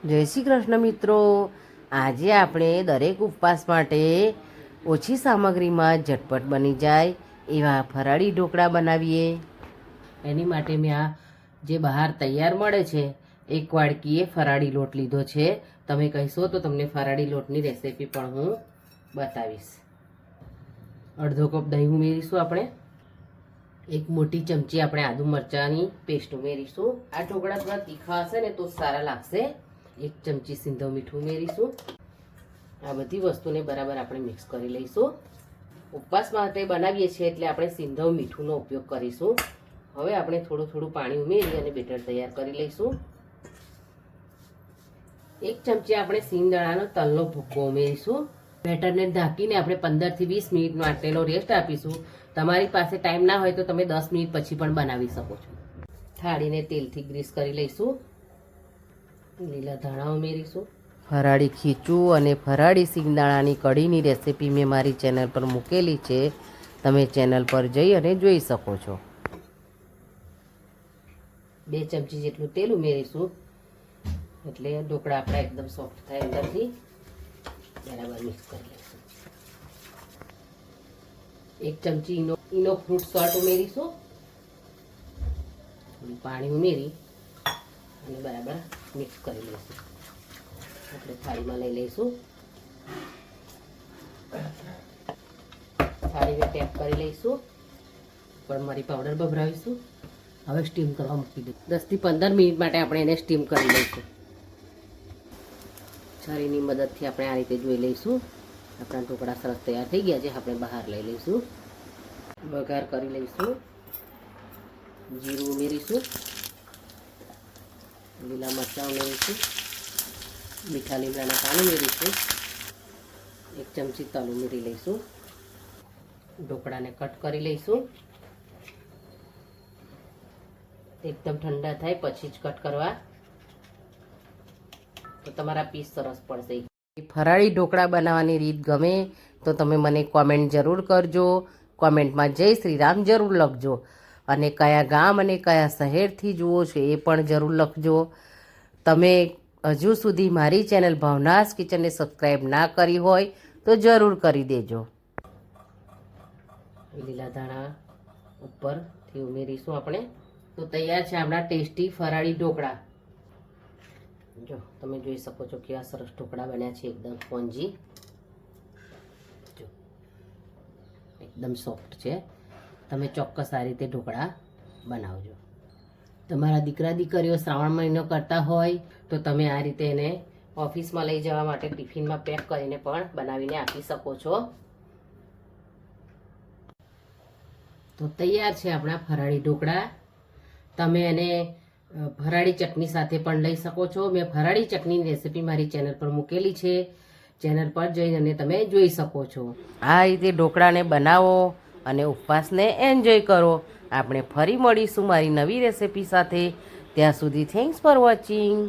જય શ્રી કૃષ્ણ મિત્રો, આજે આપણે દરેક ઉપવાસ માટે ઓછી સામગ્રીમાં ઝટપટ બની જાય એવા ફરાળી ઢોકળા બનાવીએ। એની માટે મેં આ જે બહાર તૈયાર મળે છે એક વાડકીએ ફરાળી લોટ લીધો છે। તમે કહેશો તો તમને ફરાળી લોટની રેસીપી પણ હું બતાવીશ। અડધો કપ દહીં ઉમેરીશું આપણે। એક મોટી ચમચી આપણે આદુ મરચાંની પેસ્ટ ઉમેરીશું। આ ઢોકળા થોડા તીખા હશે ને તો સારા લાગશે। એક ચમચી સિંધવ મીઠું ઉમેરીશું। આ બધી વસ્તુને બરાબર આપણે મિક્સ કરી લઈશું। ઉપવાસ માટે બનાવીએ છીએ એટલે આપણે સિંધવ મીઠુંનો ઉપયોગ કરીશું। હવે આપણે થોડું થોડું પાણી ઉમેરી અને બેટર તૈયાર કરી લઈશું। એક ચમચી આપણે સિંગદાણાનો તલનો ભૂક્કો ઉમેરીશું। બેટરને ઢાંકીને આપણે 15 થી 20 મિનિટ માટેનો રેસ્ટ આપીશું। તમારી પાસે ટાઈમ ના હોય તો તમે 10 મિનિટ પછી પણ બનાવી શકો છો। થાળીને તેલથી ગ્રીસ કરી લઈશું। લીલા ધાણા ઉમેરીશું। ફરાળી ખીચું અને ફરાળી સિંગદાણાની કઢીની રેસીપી મેં મારી ચેનલ પર મૂકેલી છે, તમે ચેનલ પર જઈ અને જોઈ શકો છો। 2 ચમચી જેટલું તેલ ઉમેરીશું એટલે ઢોકળા આપણા એકદમ સોફ્ટ થાય અંદરથી। બરાબર મિક્સ કરી લઈશું। 1 ચમચી ઈનો ફ્રૂટ સોલ્ટ ઉમેરીશું। થોડું પાણી ઉમેરી અને બરાબર મિક્સ કરી લઈશું। આપણે થાળીમાં લઈ લઈશું। થાળીને ટેપ કરી લઈશું। ઉપર મરી પાવડર ભભરાવીશું। હવે સ્ટીમ કરવા મૂકી દઈશું। 10 થી 15 મિનિટ માટે આપણે એને સ્ટીમ કરી લઈશું। છરીની મદદથી આપણે આ રીતે જોઈ લઈશું। આપણા ઢોકળા સરસ તૈયાર થઈ ગયા છે। આપણે બહાર લઈ લઈશું। વઘાર કરી લઈશું। જીરું ઉમેરીશું। લીલા મરચાં ઉમેરીશું। મીઠા લીમડાના પાન ઉમેરીશું। 1 ચમચી તલ ઉમેરી લઈશું। ઢોકળાને કટ કરી લઈશું। એકદમ ઠંડા થાય પછી જ કટ કરવા, તો તમારા પીસ સરસ પડશે। ફરાળી ઢોકળા બનાવવાની રીત ગમે તો તમે મને કોમેન્ટ જરૂર કરજો। કોમેન્ટમાં જય શ્રી રામ જરૂર લખજો અને કયા ગામ અને કયા શહેરથી જુઓ છો એ પણ જરૂર લખજો। તમે હજુ સુધી મારી ચેનલ ભાવનાસ કિચનને સબસ્ક્રાઈબ ના કરી હોય તો જરૂર કરી દેજો। લીલા ધાણા ઉપરથી ઉમેરીશું આપણે। તો તૈયાર છે આપણા ટેસ્ટી ફરાળી ઢોકળા। જો તમે જોઈ શકો છો કેવા સરસ ઢોકળા બન્યા છે, એકદમ સ્પોન્જી, જો એકદમ સોફ્ટ છે। તમે ચોક્કસ આ રીતે ઢોકળા બનાવજો। તમારા દીકરા દીકરીઓ શ્રાવણ મહિનો કરતા હોય તો તમે આ રીતે એને ઓફિસમાં લઈ જવા માટે ટિફિનમાં પેક કરીને પણ બનાવીને આપી શકો છો। તો તૈયાર છે આપણા ફરાળી ઢોકળા। તમે એને ફરાળી ચટણી સાથે પણ લઈ શકો છો। મેં ફરાળી ચટણીની રેસીપી મારી ચેનલ પર મૂકેલી છે, ચેનલ પર જઈને તમે જોઈ શકો છો। આ રીતે ઢોકળાને બનાવો અને ઉપવાસને એન્જોય કરો। આપણે ફરી મળીશું મારી નવી રેસીપી સાથે। ત્યાં સુધી થેન્ક્સ ફોર વોચિંગ।